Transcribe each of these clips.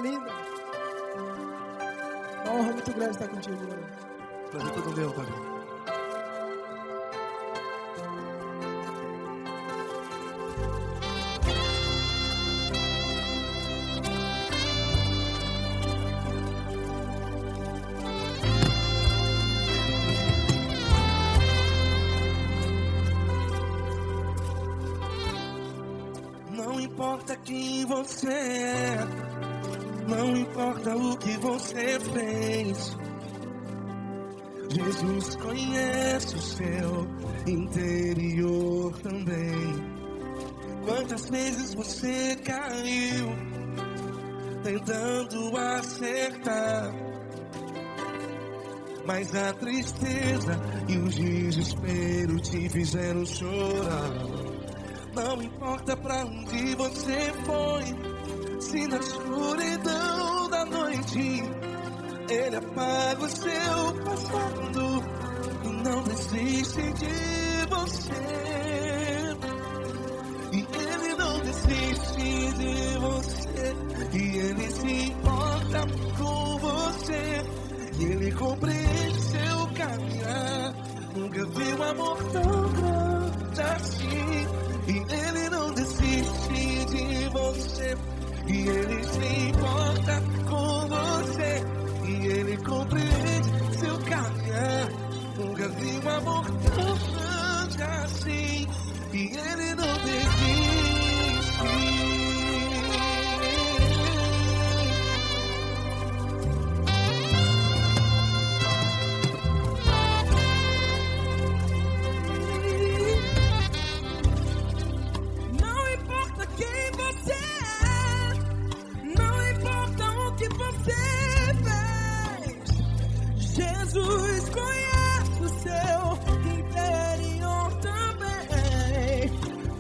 linda. Uma honra muito grande estar contigo, Glória. Prazer todo meu, Pai. Não importa quem você é, não importa o que você fez, Jesus conhece o seu interior também. Quantas vezes você caiu tentando acertar, mas a tristeza e o desespero te fizeram chorar. Não importa pra onde você foi, se na escuridão da noite Ele apaga o seu passado e não desiste de você. E Ele não desiste de você, e Ele se importa com você, e Ele compreende seu caminhar. Nunca vi um amor tão grande assim. E Ele não desiste de você, e Ele se importa com você, e Ele compreende seu caminhar. Nunca vi um amor tão grande assim, e Ele não desiste. Jesus conhece o seu interior também.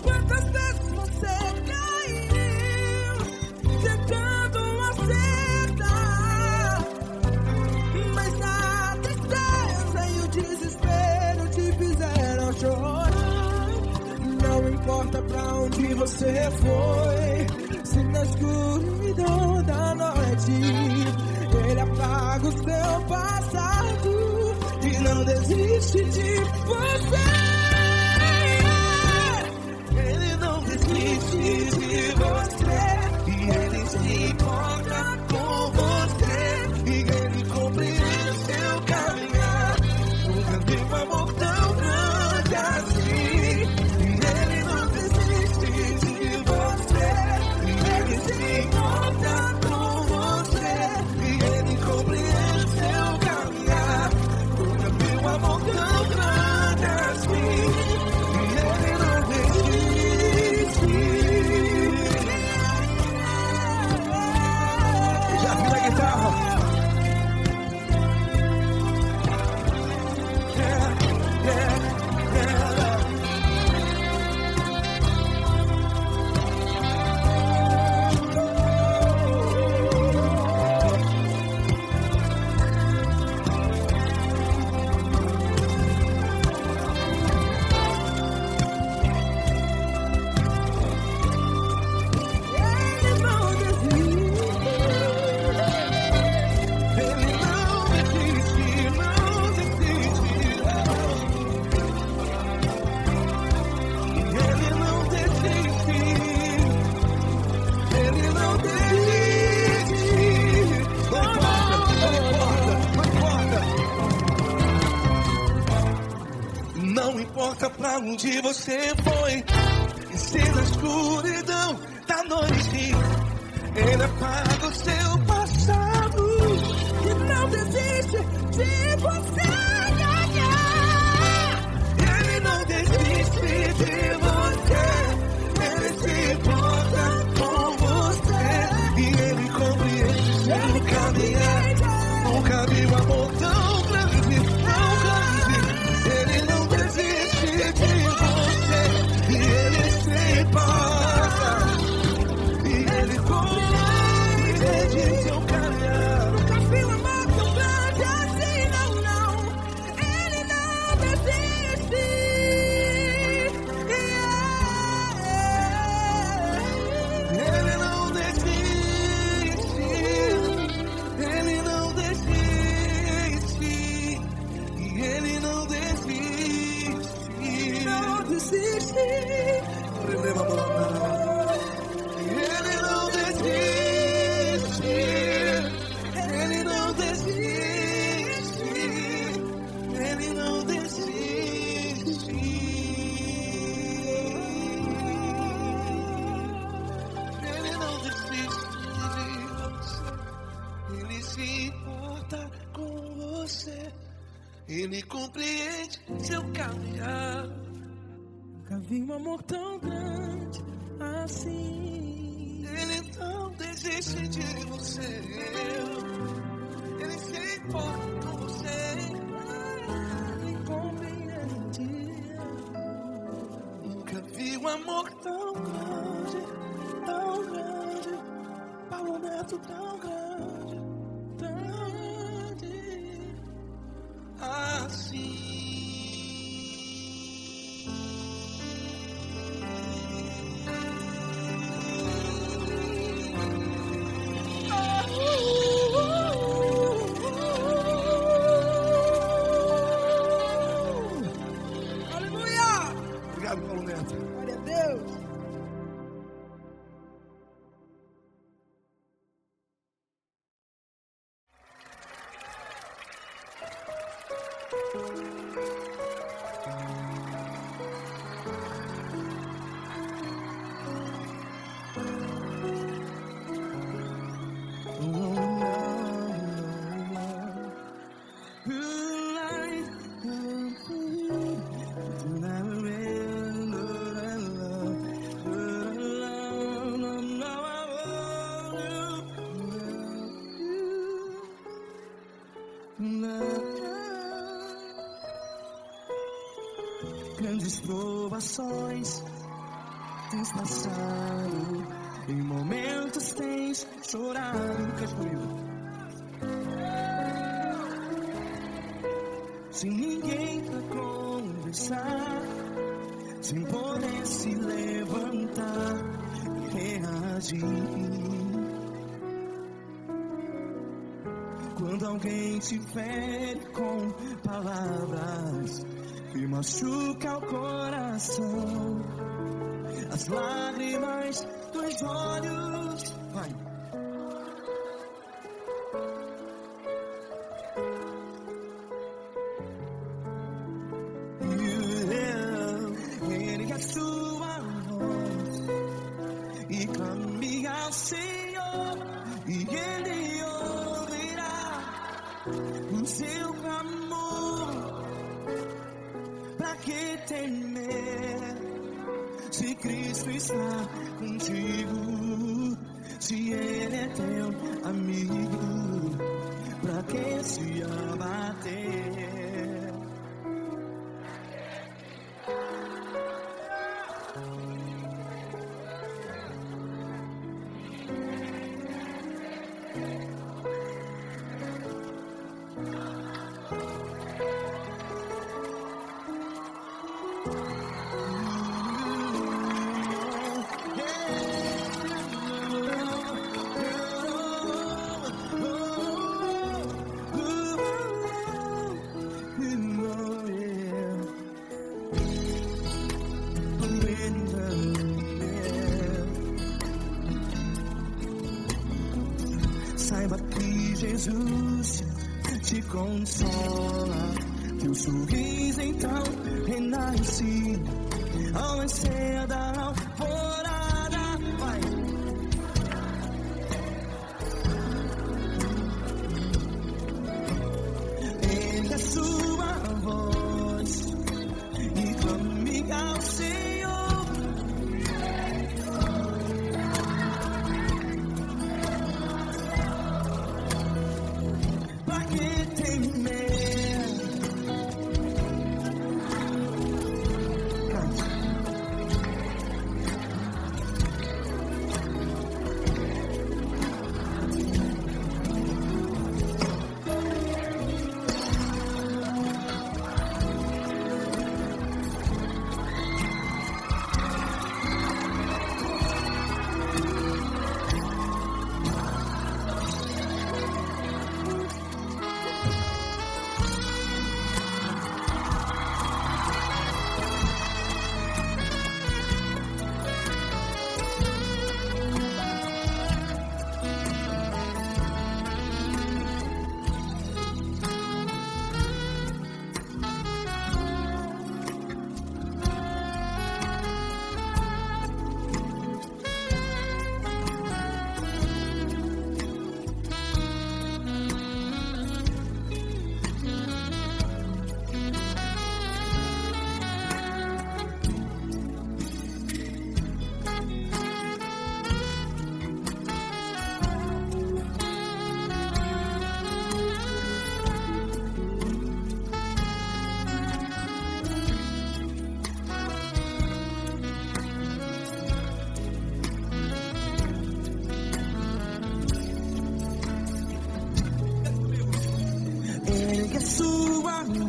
Quantas vezes você caiu tentando acertar, mas a tristeza e o desespero te fizeram chorar. Não importa pra onde você foi, se na escuridão da noite Ele apaga o seu passado e não desiste de você. Ele não desiste de você, e Ele se importa com você, e Ele compreende seu caminhar. Nunca vi um amor tão grande assim. E Ele não desiste de você, e Ele se importa com você, e Ele compreende seu caminhar. Nunca vi um amor tão grande assim. E Ele não desiste. Já vi a guitarra. Não importa pra onde você foi, e se na escuridão da noite Ele apaga o seu passado E não desiste de você. Ele não desiste de você, Ele se importa com você, e Ele compreende seu caminhar. Nunca vi um amor tão grande, tão grande. Ele não desiste de você, e Ele se importa, e Ele compreende importa com você. Ele compreende seu caminhar. Nunca vi um amor tão grande assim. Ele não desiste de você. Ele se importa com você. Ele compreende. Nunca vi um amor tão grande, tão grande. Paulo Neto tão grande, assim. Aleluia! Obrigado, Paulo Neto. Glória a Deus. Grandes provações tens passado, em momentos tens chorado. Cante comigo. Sem ninguém pra conversar, sem poder se levantar e reagir. Quando alguém te fere com palavras que machuca o coração, as lágrimas dos olhos, vai. Ergue a sua voz e clame ao Senhor, e Ele ouvirá o seu clamor. Pra que temer, se Cristo está contigo? Se Ele é teu amigo, pra que se abater? Saiba que Jesus te consola, teu sorriso então renasce ao nascer da alvorada. Vai. Ergue a sua voz e clame ao Senhor. Pra que temer?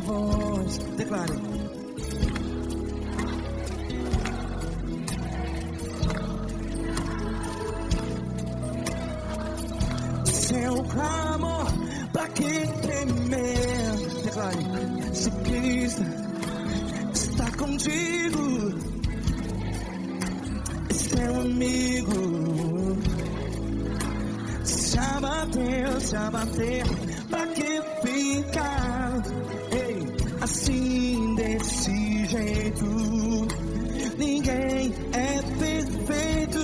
voz. Declare. Seu clamor, pra que temer? Declare. Se Cristo está contigo, seu amigo. Se abater, pra que ficar? Ei, assim desse jeito, ninguém é perfeito.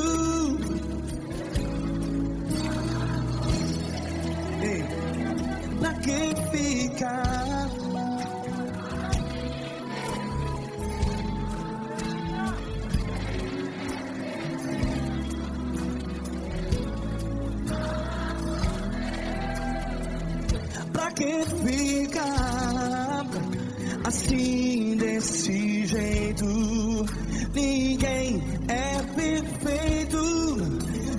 Ei, pra que ficar? Pra que ficar assim desse jeito? Ninguém é perfeito.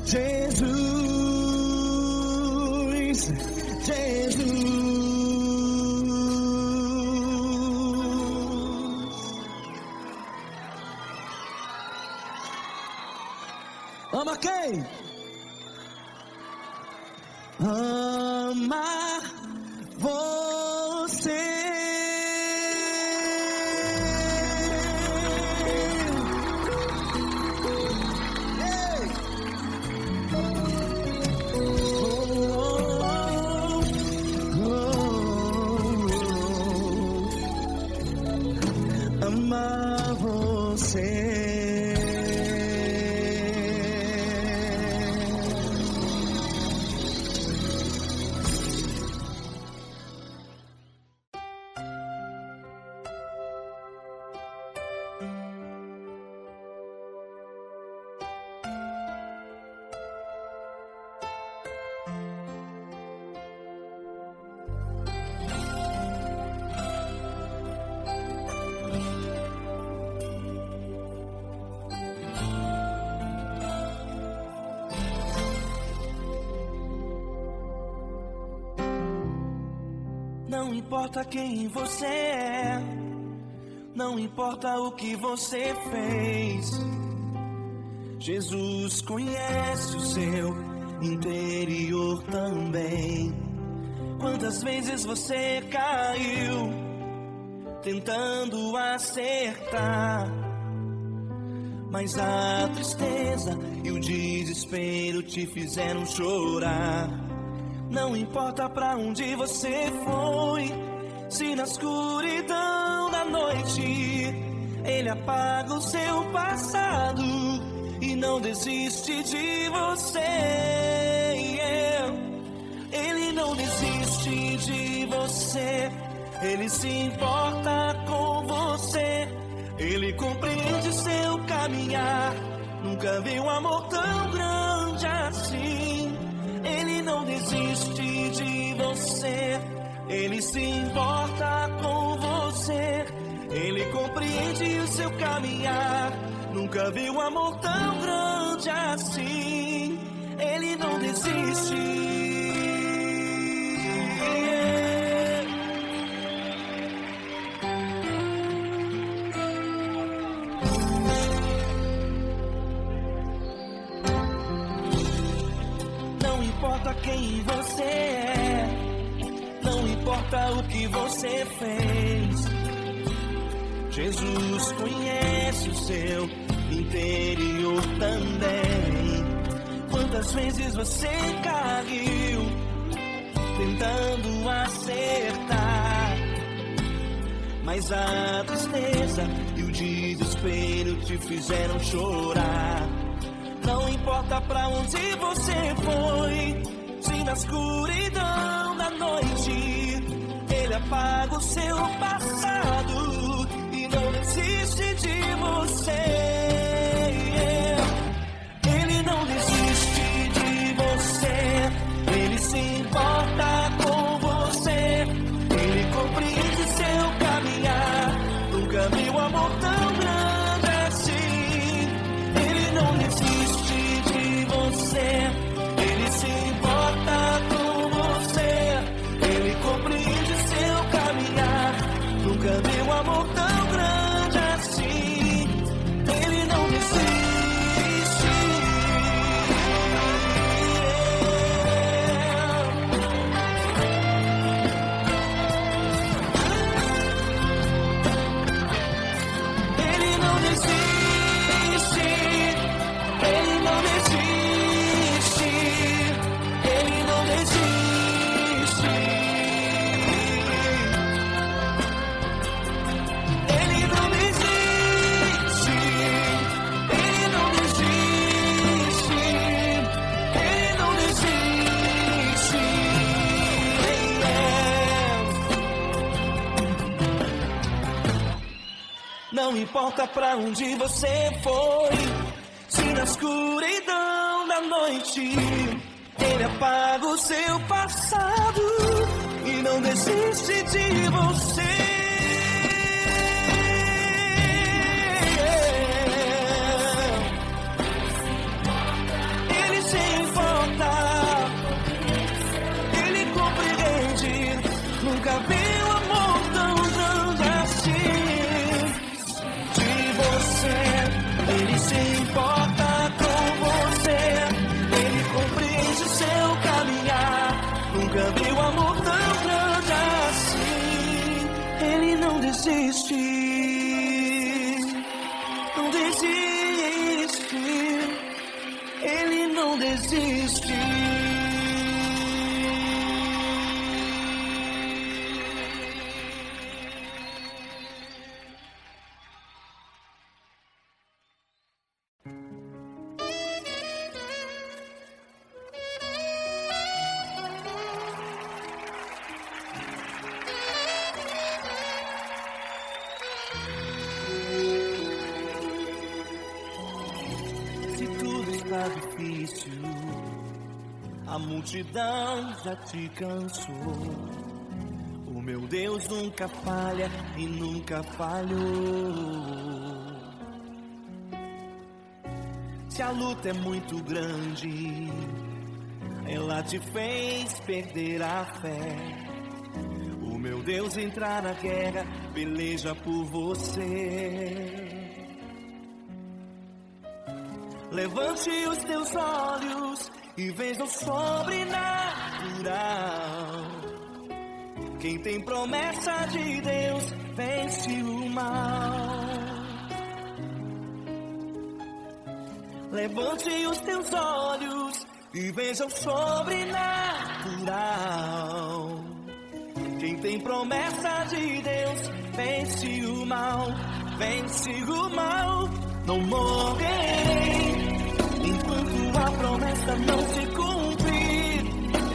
Jesus, Jesus. Ama quem? Ama você. Ei. Ama você. Não importa quem você é, não importa o que você fez, Jesus conhece o seu interior também. Quantas vezes você caiu, tentando acertar, mas a tristeza e o desespero te fizeram chorar. Não importa pra onde você foi, se na escuridão da noite Ele apaga o seu passado e não desiste de você. Ele não desiste de você, Ele se importa com você, Ele compreende seu caminhar. Nunca vi um amor tão grande assim. Ele não desiste de você, Ele se importa com você, Ele compreende o seu caminhar. Nunca vi um amor tão grande assim. Ele não desiste. Não importa quem você é, não importa o que você fez, Jesus conhece o seu interior também. Quantas vezes você caiu, tentando acertar, mas a tristeza e o desespero te fizeram chorar. Não importa pra onde você foi, se na escuridão da noite Ele apaga o seu passado e não desiste de você. Ele não desiste de você, Ele se importa com você, Ele compreende seu caminhar. Nunca vi um amor tão grande assim. Ele não desiste de você, Ele se importa com você, Ele compreende seu caminhar. desiste. Não importa pra onde você foi, se na escuridão da noite ele apaga o seu passado e não desiste de você. Ele se importa, ele compreende, nunca viu amor tão grande assim. Ele se importa com você, ele compreende o seu caminhar. Nunca viu amor tão grande assim. Ele não desiste, não desiste, ele não desiste. Difícil, a multidão já te cansou. O meu Deus nunca falha e nunca falhou. Se a luta é muito grande, ela te fez perder a fé. O meu Deus entrar na guerra, peleja por você. Levante os teus olhos e veja o sobrenatural. Quem tem promessa de Deus vence o mal. Levante os teus olhos e veja o sobrenatural. Quem tem promessa de Deus vence o mal. Vence o mal. Não morrerei enquanto a promessa não se cumprir.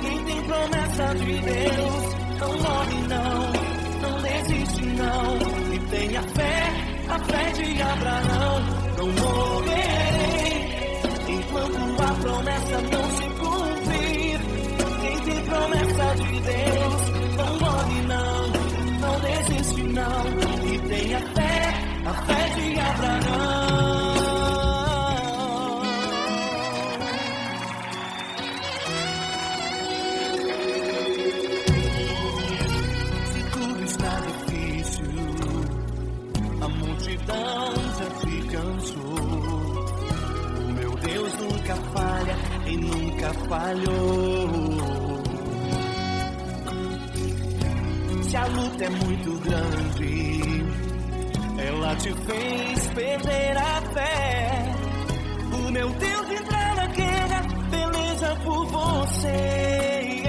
Quem tem promessa de Deus não morre não, não desiste não. E tenha a fé de Abraão. Não morrerei enquanto a promessa não se cumprir. Quem tem promessa de Deus não morre não, não desiste não. E tenha a fé de Abraão. Se tudo está difícil, a multidão já te cansou. O meu Deus nunca falha e nunca falhou. Se a luta é muito grande, ela te fez perder a fé. O meu Deus entrar na guerra, peleja por você.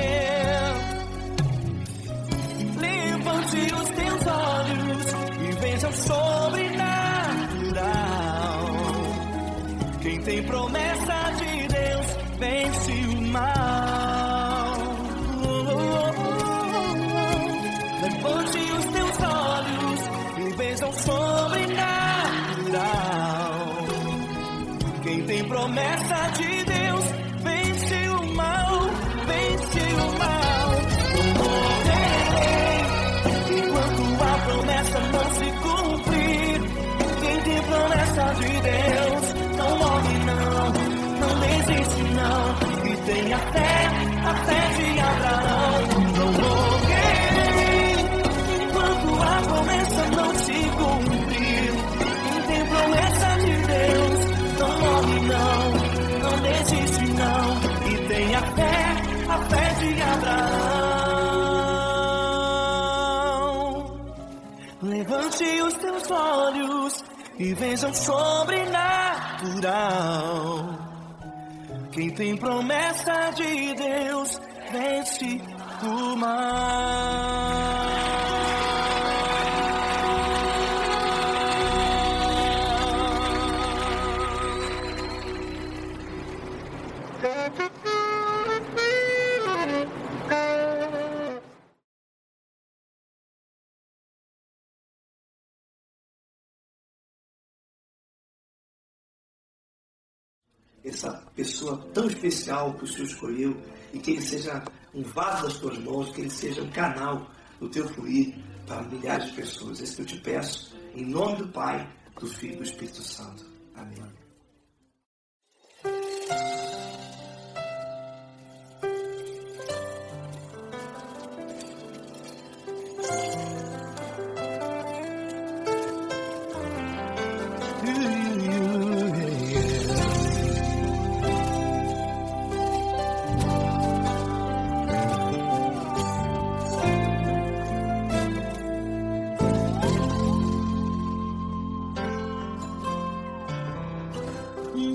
Levante os teus olhos e veja o sobrenatural. Quem tem promessa de Deus vence o mal. Levante os teus olhos e veja o sobrenatural. Quem tem promessa de Deus vence o mal, vence o mal. Não morrerei enquanto a promessa não se cumprir. Quem tem promessa de Deus não morre não, não desiste não. E tem a fé de Abraão. Não morrerei enquanto a promessa não se cumprir. Quem tem promessa de Deus não morre não, não desiste não. E tem a fé de Abraão. Levante os teus olhos e veja o sobrenatural. Quem tem promessa de Deus vence o mal. essa pessoa tão especial que o Senhor escolheu, e que ele seja um vaso das tuas mãos, que ele seja um canal do teu fluir para milhares de pessoas. É isso que eu te peço, em nome do Pai, do Filho e do Espírito Santo. Amém.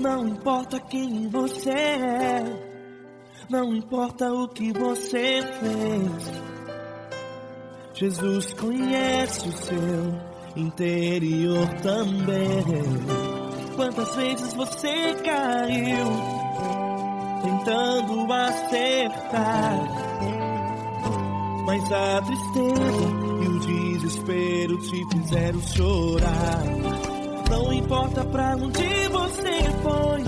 Não importa quem você é, não importa o que você fez, Jesus conhece o seu interior também. Quantas vezes você caiu tentando acertar, mas a tristeza e o desespero te fizeram chorar. Não importa pra onde você foi,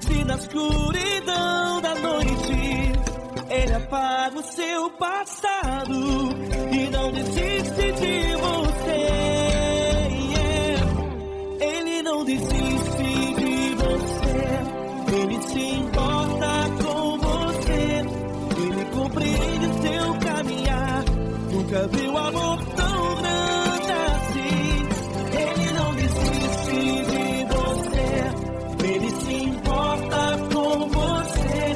se na escuridão da noite Ele apaga o seu passado e não desiste de você. Ele não desiste de você, Ele se importa com você, Ele compreende o seu caminhar. Nunca viu amor tão grande assim. Ele não desiste de você, Ele se importa com você,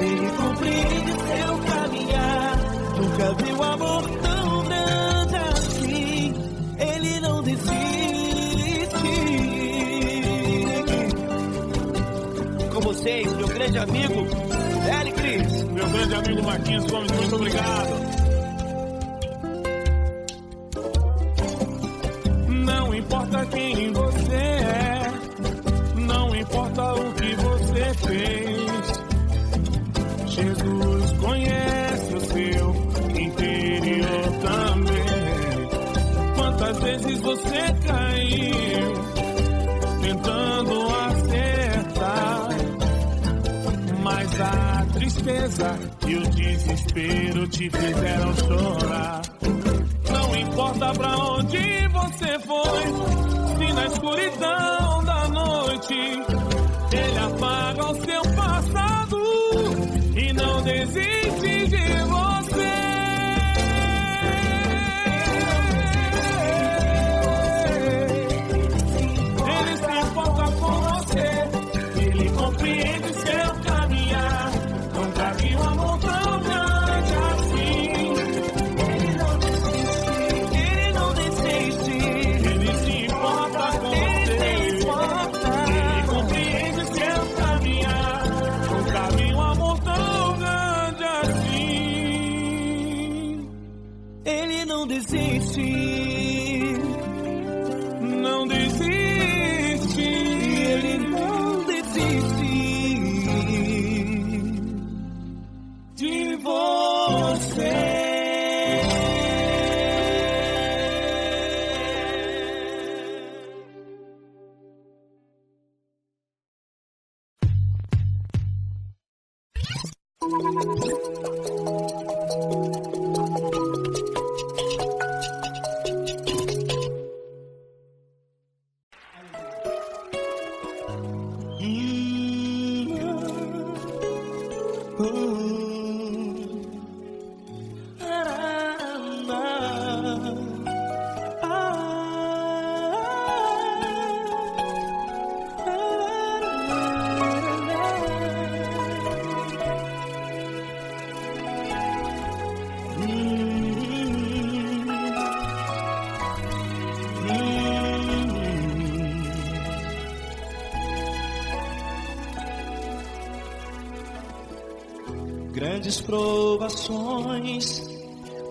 Ele compreende seu caminhar. Nunca viu amor tão grande assim. Ele não desiste. Com vocês, meu grande amigo Eli Cris. Meu grande amigo Marquinhos Gomes, muito obrigado. Não importa quem você é, não importa o que você fez, Jesus conhece o seu interior também. Quantas vezes você caiu tentando acertar, mas a tristeza e o desespero te fizeram chorar. Não importa pra onde você foi, se na escuridão da noite Ele apaga o seu passado e não desiste de você. Ele se importa com você, Ele compreende seu caminhar. Nunca vi um amor tão grande assim. Ele não desiste, Ele se importa com você, Ele compreende seu caminhar. Nunca vi um amor tão grande assim. Ele não desiste, Não desiste, Ele não desiste de você. Grandes provações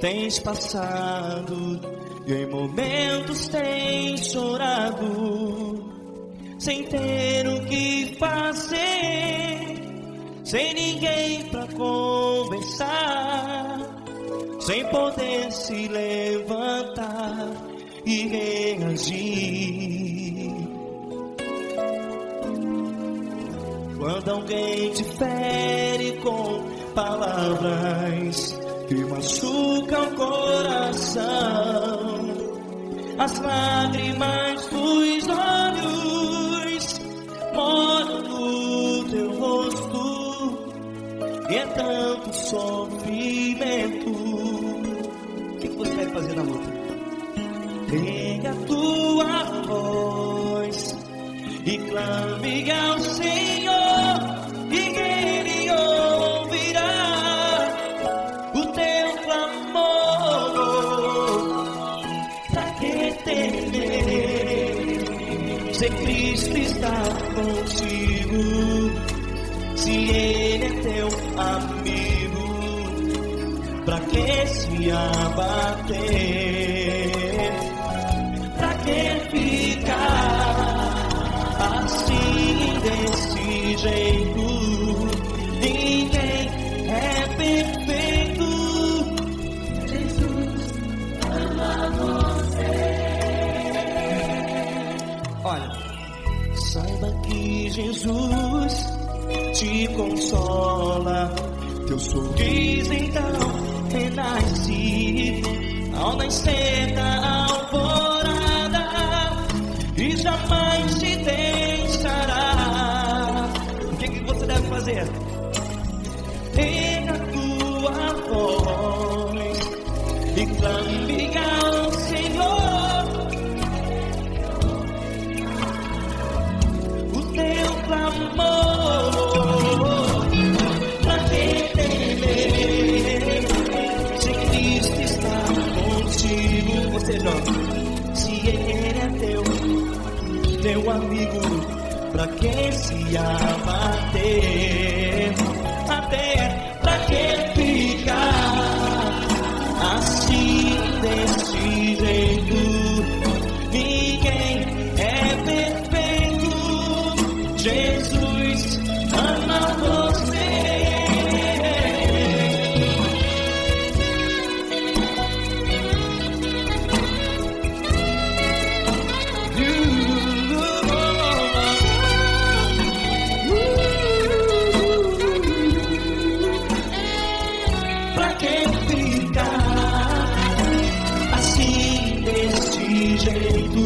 tens passado e em momentos tens chorado, sem ter o que fazer, sem ninguém pra conversar, sem poder se levantar e reagir. Quando alguém te fere com palavras que machucam o coração, as lágrimas dos olhos molham no teu rosto, e é tanto sofrimento. O que você vai fazer na luta? Pega a tua voz e clame ao Senhor, e Ele ouvirá o teu clamor. Pra que temer, se Cristo está contigo, se Ele é teu amigo? Pra que se abater? Pra que ficar assim, desse jeito? Ninguém é perfeito. Jesus ama você. Olha, saiba que Jesus te consola. Teu sorriso então renasce ao nascer da alvorada, e jamais te deixará. O que você deve fazer? Pega a tua voz e clame ao Senhor, o teu clamor. Pra que temer, se Cristo está contigo? Você joga. Se Ele é teu amigo, pra que se abater? Até pra que ficar assim, desse jeito? Ninguém é perfeito. Jesus ama você. Pra que ficar assim, desse jeito?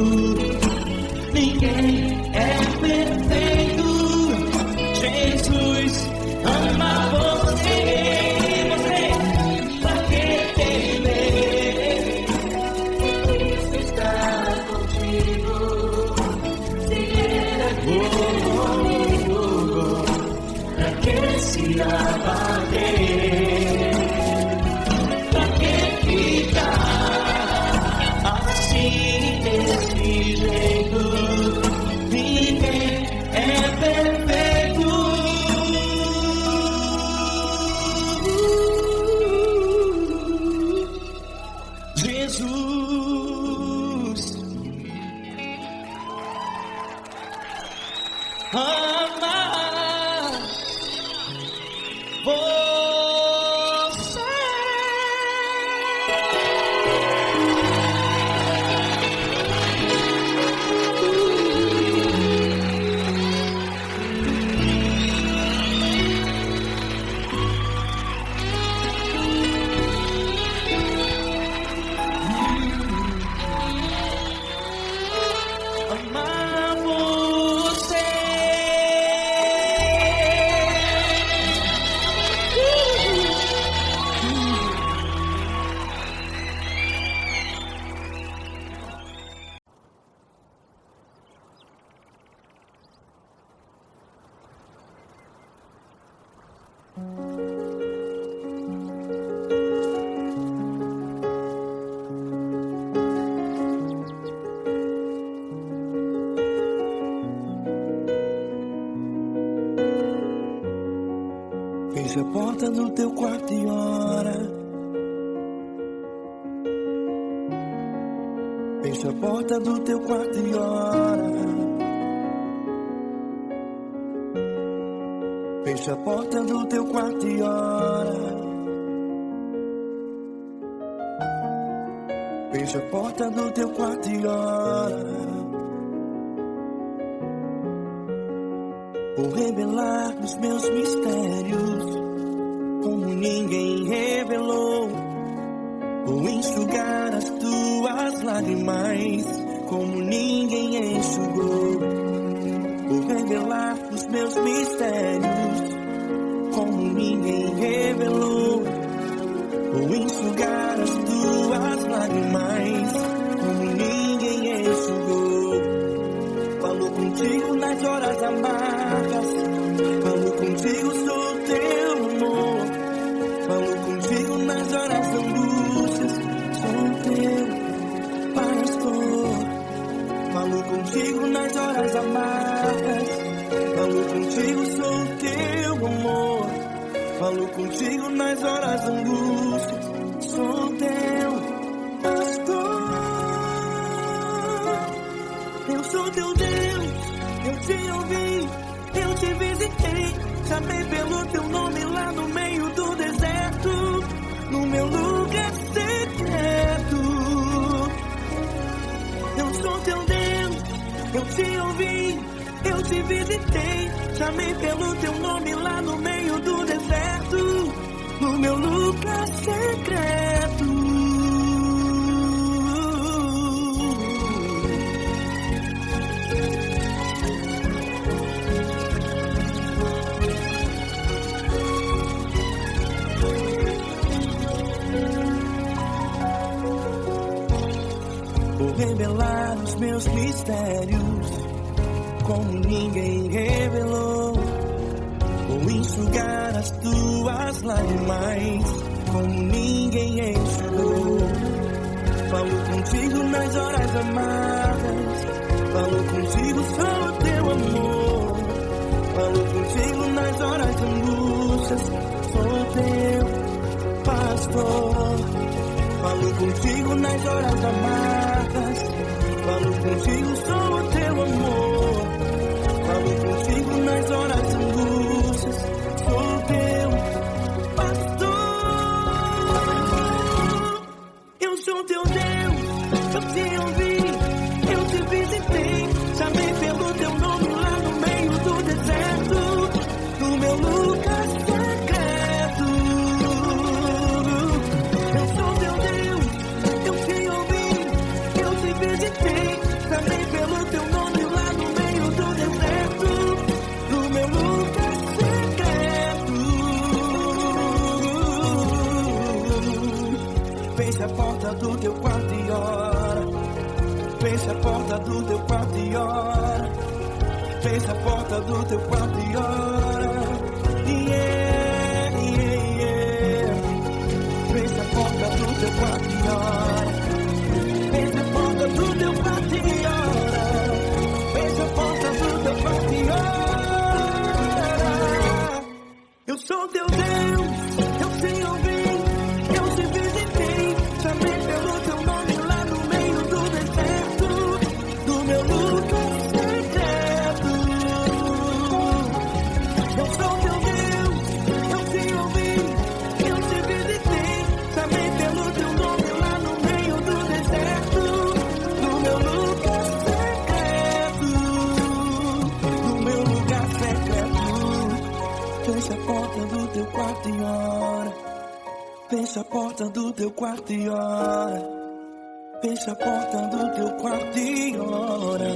Ninguém é perfeito. Jesus ama você. Pra que temer? Cristo está contigo. Se Ele é teu amigo, pra que se abater? Pra que ficar assim, desse jeito? Ninguém é perfeito. Jesus ama você. Amar você. Feche a porta do teu quarto e ora. Feche a porta do teu quarto e ora. Feche a porta do teu quarto e ora. Feche a porta do teu quarto e ora. Vou revelar os meus mistérios como ninguém revelou. Vou enxugar as tuas lágrimas como ninguém enxugou. Vou revelar os meus mistérios como ninguém revelou. Vou enxugar as tuas lágrimas como ninguém enxugou. Falo contigo nas horas amargas, falo contigo, sou teu amor. Falo contigo nas horas da angústias, sou teu pastor. Falo contigo nas horas amargas, falo contigo, sou teu amor. Falo contigo nas horas da angústias, sou teu pastor. Eu sou teu Deus, eu te ouvi, eu te visitei. Chamei pelo teu nome lá no meio do deserto, no meu lugar secreto. Eu sou teu Deus, eu te ouvi, eu te visitei. Chamei pelo teu nome lá no meio do deserto, no meu lugar secreto. Vou revelar os meus mistérios como ninguém revelou. Vou enxugar as tuas lágrimas como ninguém enxugou. Falo contigo nas horas amargas, falo contigo, sou teu amor. Falo contigo nas horas de angústias, sou teu pastor. Falo contigo nas horas amargas, falo contigo, sou teu amor. Falo contigo nas horas de angústias, sou teu pastor. Eu sou teu Deus, eu te ouvi, eu te visitei. Chamei pelo teu nome lá no meio do deserto, no meu lugar secreto. Eu sou teu Deus, eu te ouvi, eu te visitei. Chamei pelo teu nome lá no meio do deserto, no meu lugar secreto. Feche a porta do teu quarto e ora. Feche a porta do teu quarto e ora. Feche a porta do teu quarto e ora. Yeah, yeah, yeah. Feche a porta do teu quarto e ora. Feche a porta do teu quarto e ora. Feche a porta do teu quarto e ora. Eu sou teu Deus, eu te ouvi, eu te visitei. Chamei pelo teu nome lá no meio do deserto, no meu lugar secreto. Eu sou teu Deus, eu te ouvi, eu te visitei. Chamei pelo teu nome lá no meio do deserto, no meu lugar secreto, no meu lugar secreto. Feche a porta do teu quarto e ora. Feche a porta do teu quarto e ora. Feche a porta do teu quarto e ora.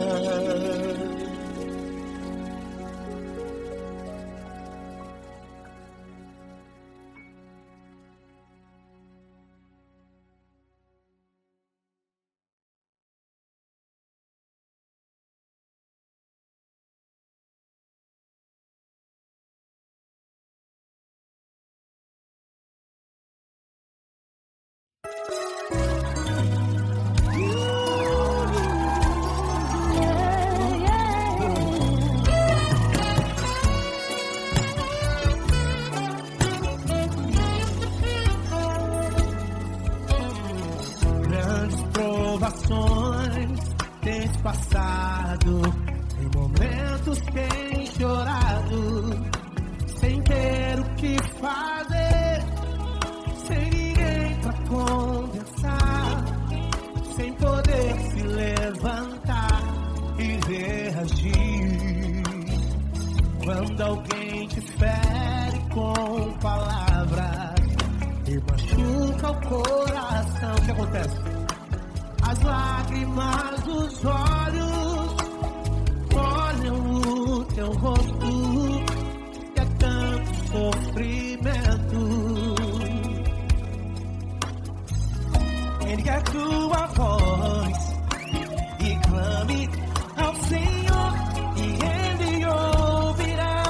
Grandes provações tens passado, em momentos tens chorado, sem ter o que fazer, sem ninguém pra conversar, sem poder se levantar e reagir. Quando alguém te fere com palavras e machuca o coração, o que acontece? As lágrimas dos olhos molham o teu rosto, que é tanto sofrimento. Ergue a tua voz e clame ao Senhor, e Ele ouvirá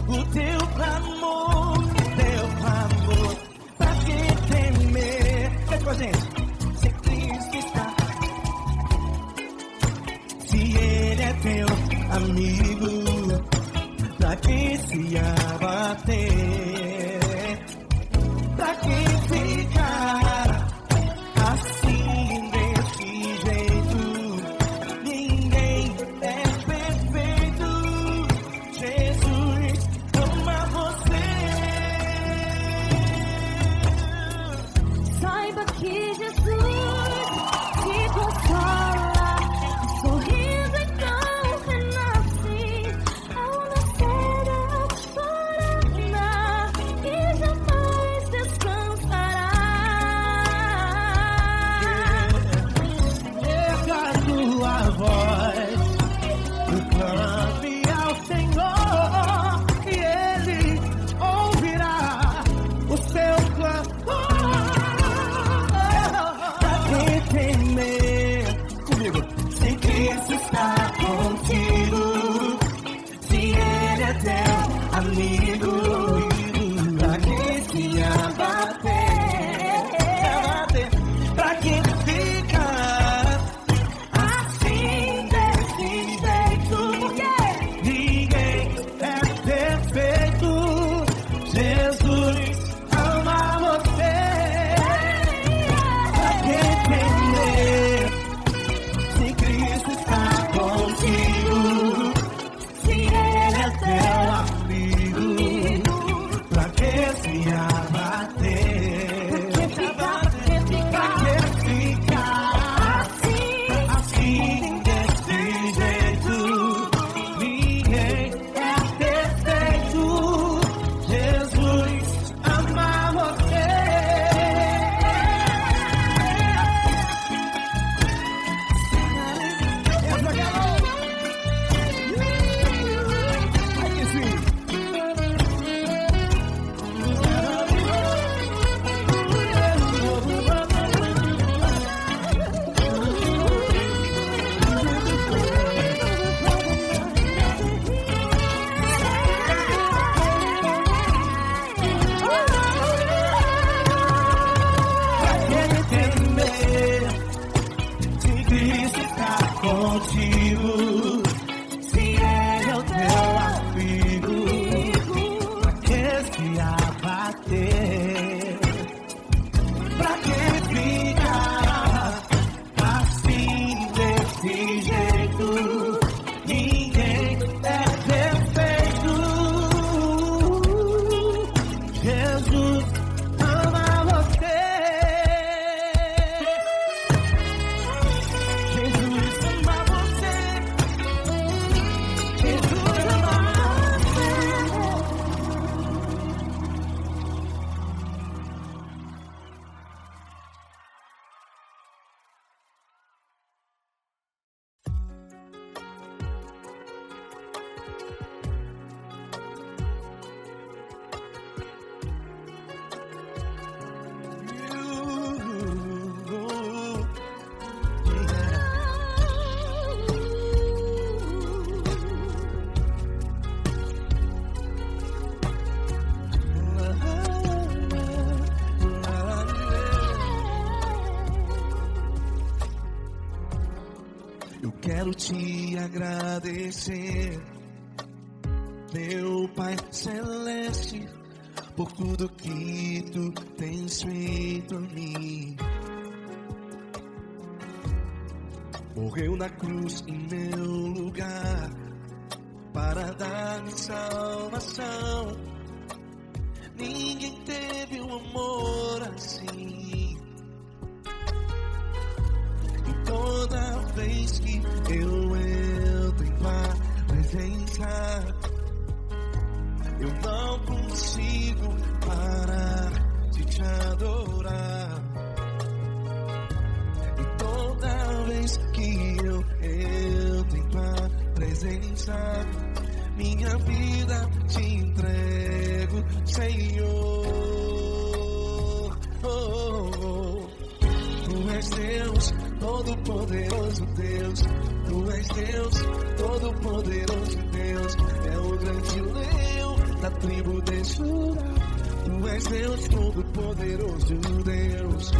o teu clamor, pra que temer? Vem com a gente. Se Cristo está, se Ele é teu amigo, pra que se abater? Pra que ficar assim desse jeito? Ninguém é perfeito. Jesus ama você. Saiba que Jesus te consola, sorrindo então renasce ao nascer da corona e jamais descansará. Erga a tua voz e clame ao Senhor, e Ele ouvirá o seu clamor. Pra que temer? Comigo. Se Cristo está contigo, se Ele é teu amigo, pra que se abater? Pra que ficar assim desse jeito? Ninguém é perfeito. Jesus ama você. Pra que temer? Se Cristo está contigo, se Ele é teu amigo, pra que se abater? Pra que ficar assim desse jeito? Ninguém é perfeito. Jesus ama você. Se Cristo está contigo, se Ele é o teu amigo, pra que se abater? Pra que ficar assim desse jeito? Ninguém é perfeito. Jesus ama você. Jesus ama você. Jesus ama você. Eu quero te agradecer, meu Pai Celeste, por tudo que tu tens feito a mim. Morreu na cruz em meu lugar para dar-me salvação. Ninguém teve um amor assim. E toda vez que eu entro em tua presença, vez que eu entro em tua presença, minha vida te entrego, Senhor. Tu és Deus, todo-poderoso Deus. Tu és Deus, todo-poderoso Deus. É o grande leão da tribo de Judá. Tu és Deus, todo-poderoso Deus.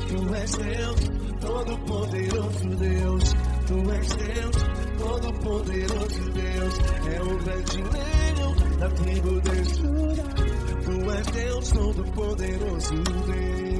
Tu és Deus, todo-poderoso Deus. Tu és Deus, todo-poderoso Deus. É o grande leão da tribo de Judá. Tu és Deus, todo-poderoso Deus.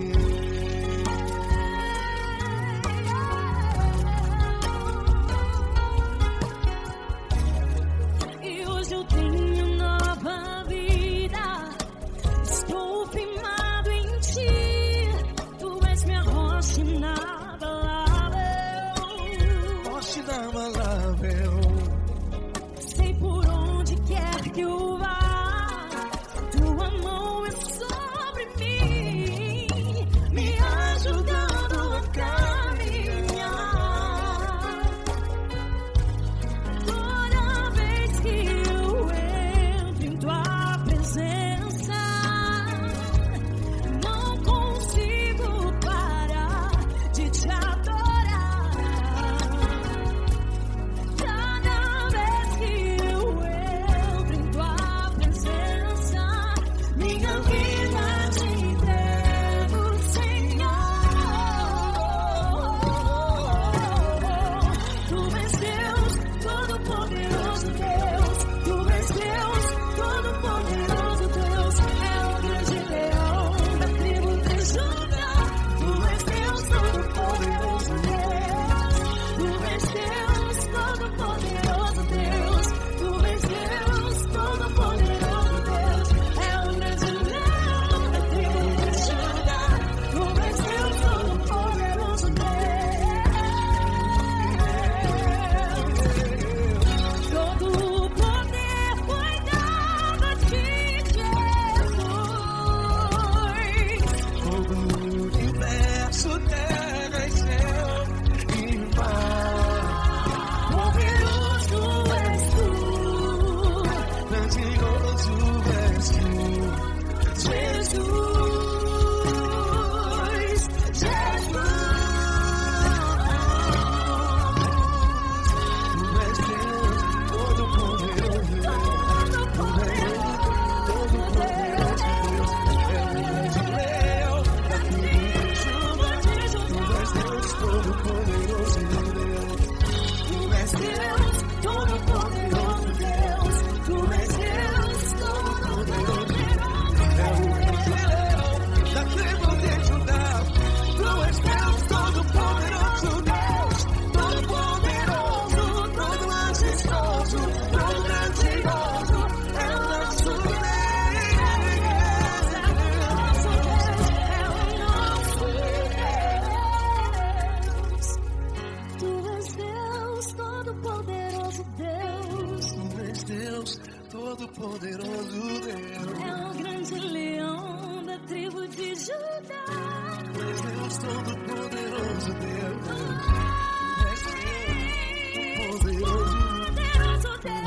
Todo-Poderoso Deus. É o grande leão da tribo de Judá. Tu és Deus, Todo-Poderoso Deus. Tu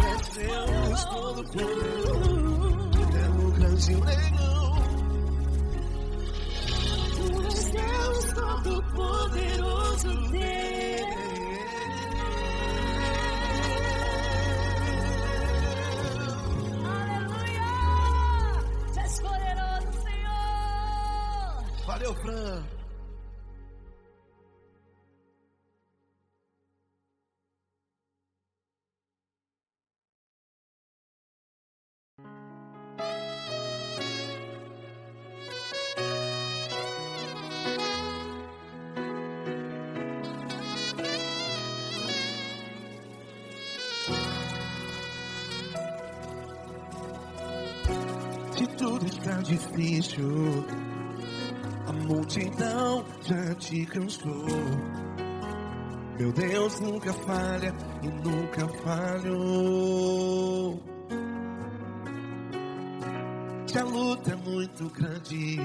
és Deus, Todo-Poderoso. É o grande leão. Tu és Deus, Todo-Poderoso Deus. Valeu, Fran. Se tudo está difícil, a multidão já te cansou. Meu Deus nunca falha e nunca falhou. Se a luta é muito grande,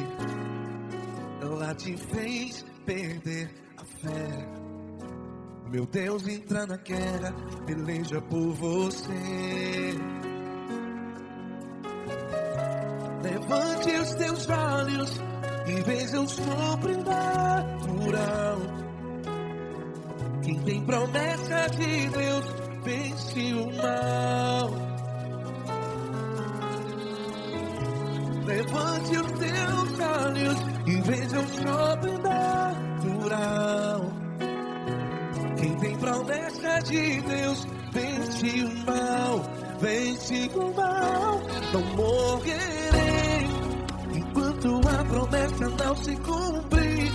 ela te fez perder a fé. Meu Deus entra na guerra, peleja por você. Levante os teus olhos e veja o sobrenatural. Quem tem promessa de Deus vence o mal. Levante os teus olhos e veja o sobrenatural. Quem tem promessa de Deus vence o mal, vence o mal. Não morrerei enquanto a promessa não se cumprir.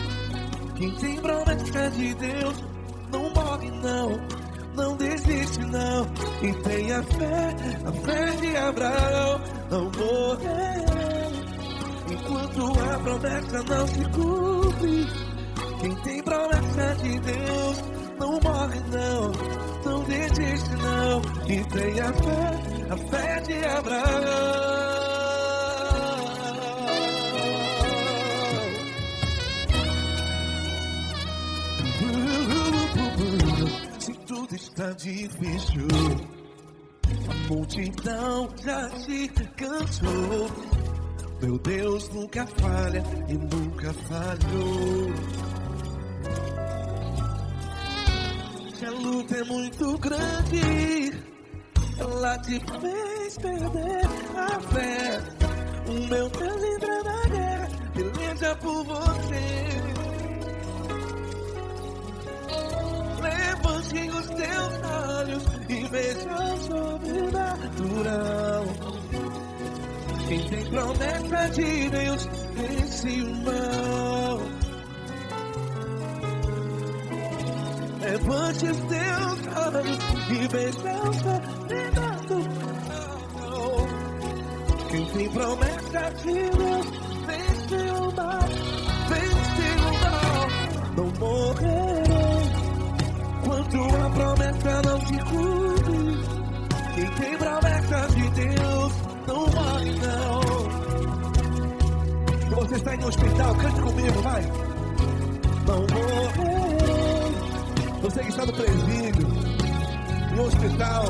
Quem tem promessa de Deus não morre não, não desiste não. E tenha fé, a fé de Abraão. Não morrerei enquanto a promessa não se cumpre. Quem tem promessa de Deus não morre não, não desiste não. E tenha fé, a fé de Abraão. Se tudo está difícil, a multidão já se cansou. Meu Deus nunca falha e nunca falhou. Se a luta é muito grande, ela te fez perder a fé. O meu Deus entra na guerra, peleja por você. Levante os teus olhos e veja o sobrenatural. Quem tem promessa de Deus vence o mal. Levante os teus olhos e veja o sobrenatural. Quem tem promessa de Deus vence o mal, vence o mal. Não morrerei enquanto a promessa não se cumpre. Quem tem promessa de Deus não morre não. Se você está em um hospital, cante comigo, vai. Não morrerei. Você que está no presídio, no hospital,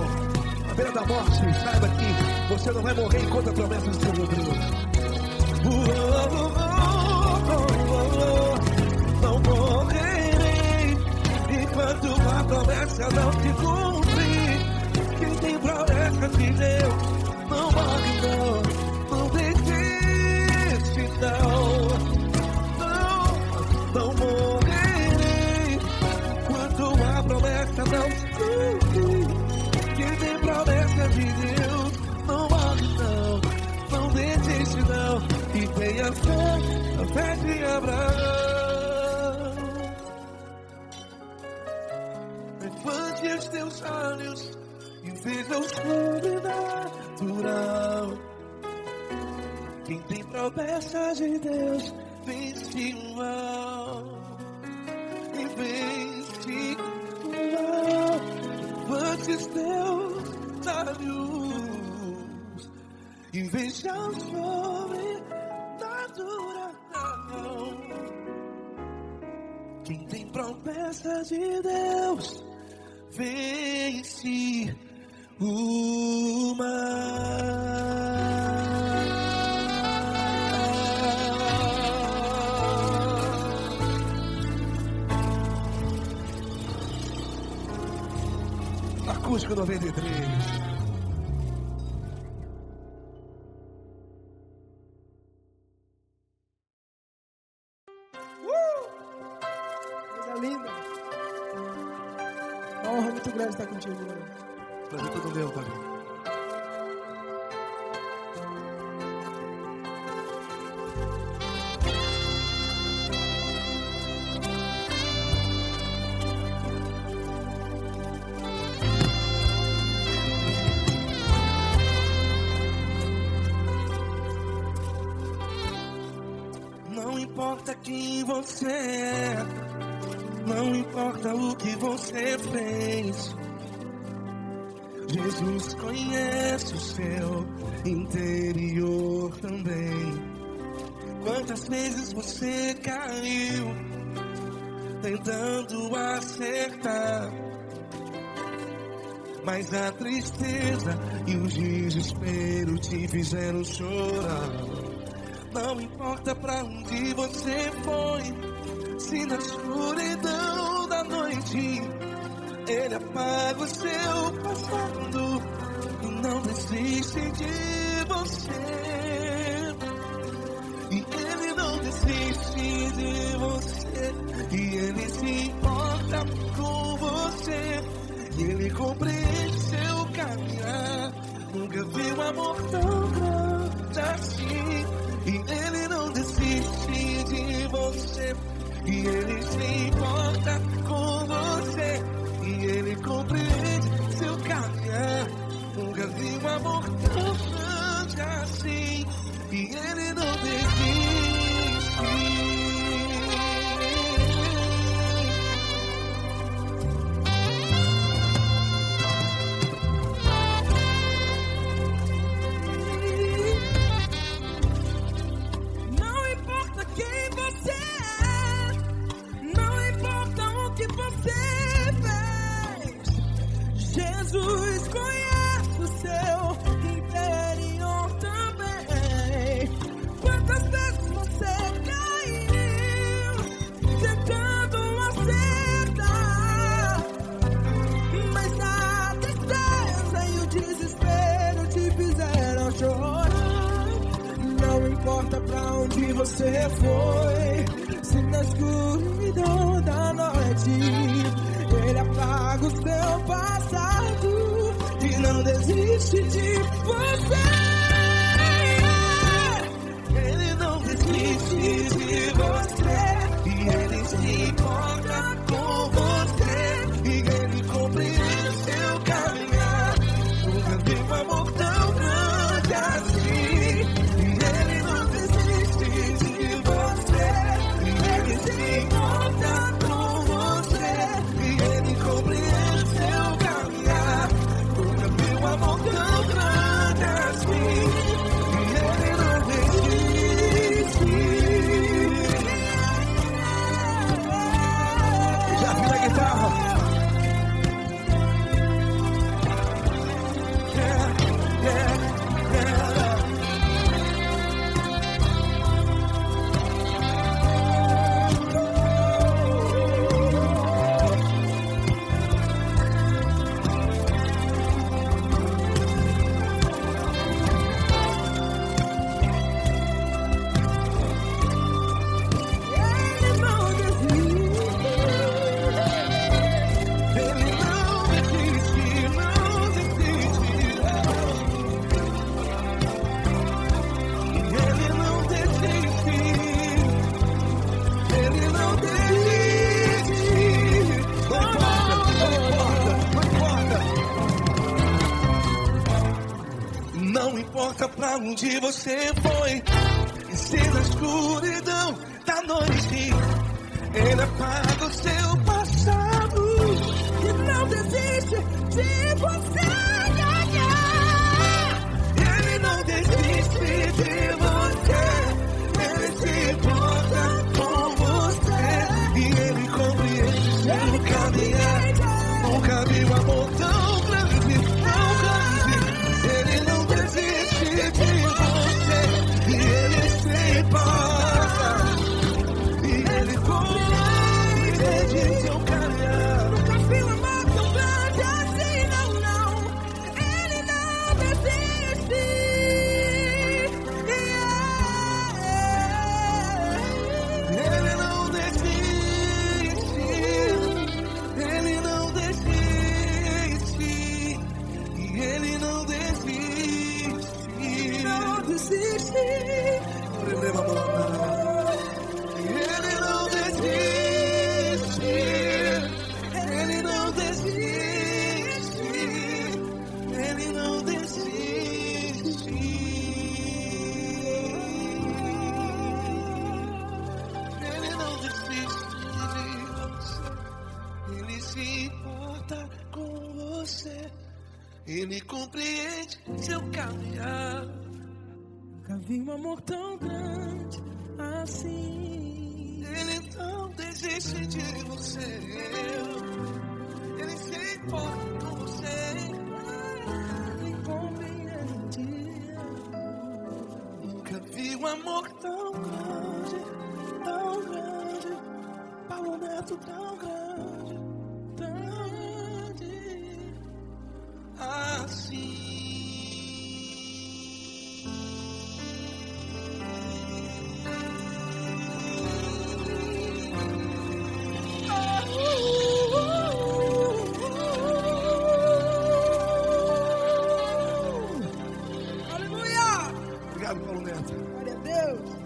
à beira da morte, saiba que você não vai morrer enquanto a promessa não se cumpriu. Não morrerei enquanto a promessa não se cumprir. Quem tem promessa de Deus não morre não, não desiste não. Não morrerei enquanto a promessa não se cumprir. Quem tem promessa de Deus não morre não, não desiste não. E tenha fé, a fé de Abraão. Levante os teus olhos e veja o sobrenatural. Quem tem promessa de Deus vence o mal, e vence o mal. Levante os teus olhos e veja o sobrenatural. Quem tem promessa de Deus vence o mal. Acústico 93. Coisa linda. Uma honra muito grande estar contigo, mano. Prazer todo meu, Fabio. Não importa quem você é, não importa o que você fez, Jesus conhece o seu interior também. Quantas vezes você caiu, tentando acertar. Mas a tristeza e o desespero te fizeram chorar. Não importa pra onde você foi, se na escuridão da noite Ele apaga o seu passado e não desiste de você. E Ele não desiste de você, e Ele se importa com você, e Ele compreende seu caminhar. Nunca vi um amor tão grande assim. E Ele não desiste de você, e Ele se importa com você, e Ele compreende seu caminhar. Nunca vi um amor tão grande assim. E Ele não desiste. Não importa quem você é, não importa o que você fez, Jesus conhece o seu interior também. Quantas vezes você caiu tentando acertar, mas a tristeza e o desespero te fizeram chorar. Não importa pra onde você foi, se na escuridão da noite Ele apaga o seu passado e não desiste de você. Ele não desiste de você, e Ele se importa com você, e Ele compreende seu caminhar. Nunca vi um amor tão grande assim. E Ele não desiste de você, e Ele se importa com você, e Ele compreende seu caminhar. Nunca vi um amor tão grande assim. E Ele não desiste. Já vi a guitarra. Ele não desiste. Ele não desiste, não desiste. Ele não desiste. Ele não desiste. Não importa pra onde você foi, e se na escuridão da noite Ele apaga o seu passado. E não desiste de você. Ele não desiste de você, Ele se importa com você, e Ele compreende seu caminhar. Nunca vi um amor tão grande, tão grande. Ele não desiste de você, e Ele se importa, e Ele compreende seu caminhar. Nunca vi um amor tão grande assim, não, não. Ele não desiste. Ele não desiste, Ele não desiste, e Ele não desiste. Não desiste. Ele não desiste, Ele não desiste, Ele não desiste. Ele não desiste de você, Ele se importa com você, Ele compreende seu caminhar. Nunca vi um amor tão grande assim. Ele não desiste. desiste de você. Ele se importa com você. Ele compreende. Nunca vi um amor tão grande, Paulo Neto tão grande, assim. Obrigado, Paulo Neto. Glória a Deus.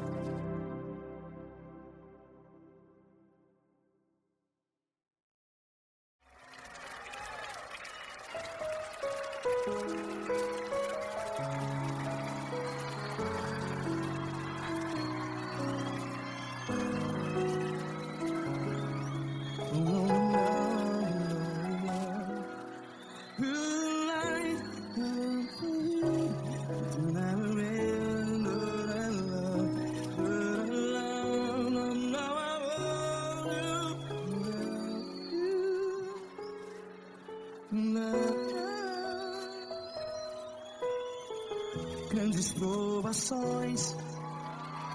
Grandes provações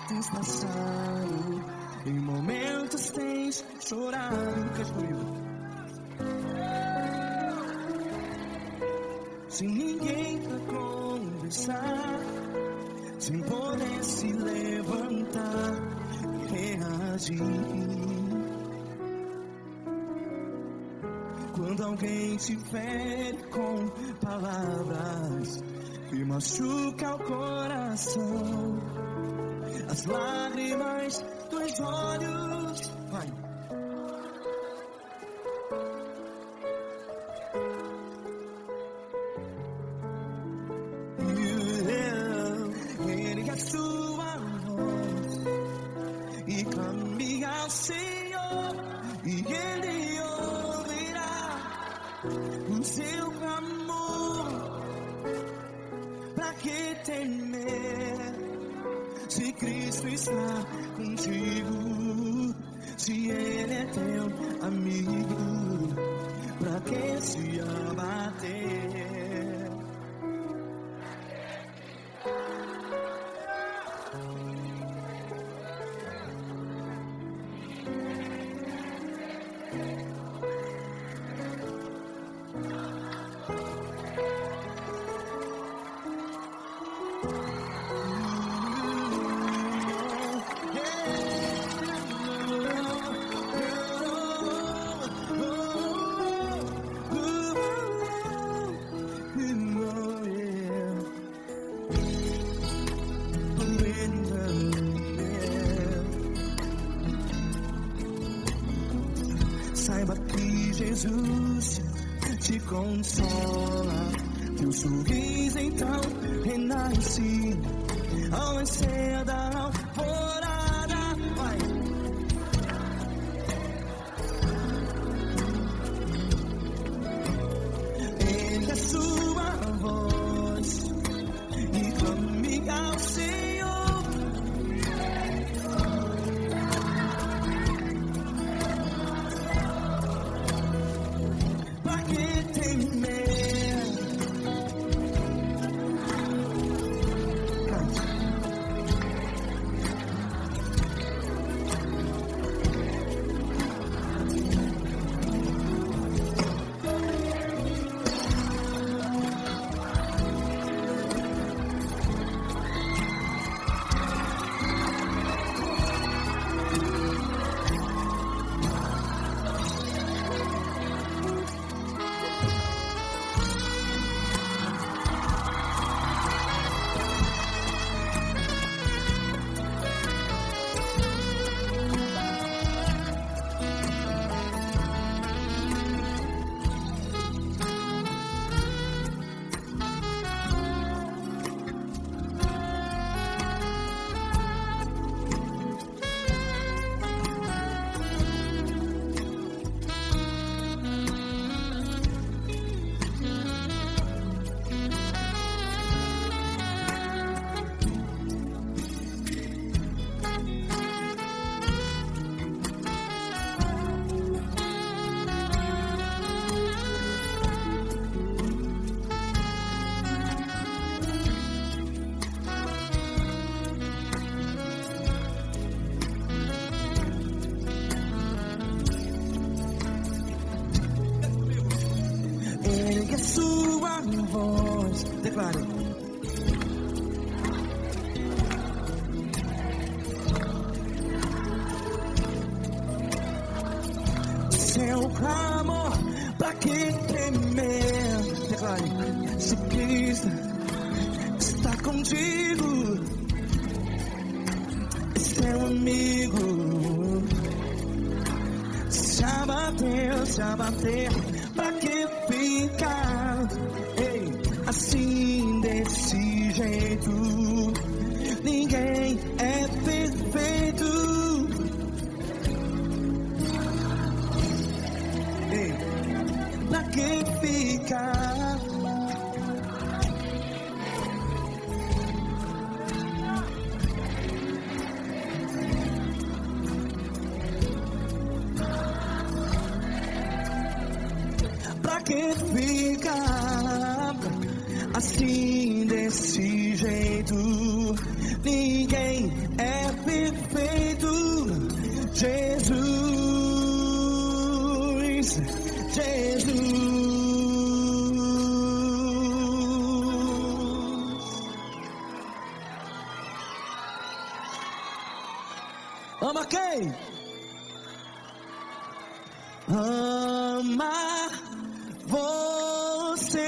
tens passado, em momentos tens chorado, sem ninguém pra conversar, sem poder se levantar e reagir. Quando alguém te fere com palavras que machuca o coração, as lágrimas dos olhos, vai. Ergue a sua voz e clame ao Senhor, e Ele ouvirá o seu clamor. Pra que temer, se Cristo está contigo, se Ele é teu amigo, pra que se abater? Saiba que Jesus te consola, teu sorriso então renasce ao nascer da alvorada. Vai. Ergue a sua voz e clame ao Senhor. voz. Declare. Seu clamor, pra que temer? Declare. Se Cristo está contigo, seu amigo. Se abater, pra que ficar? Ei, assim desse jeito, ninguém é perfeito. Ei, pra que ficar? Pra que ficar assim desse jeito? Ninguém é perfeito. Jesus, Jesus. Ama quem? Ama você.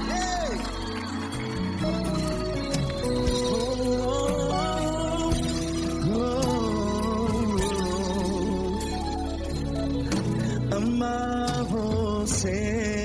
Ei. Ama você.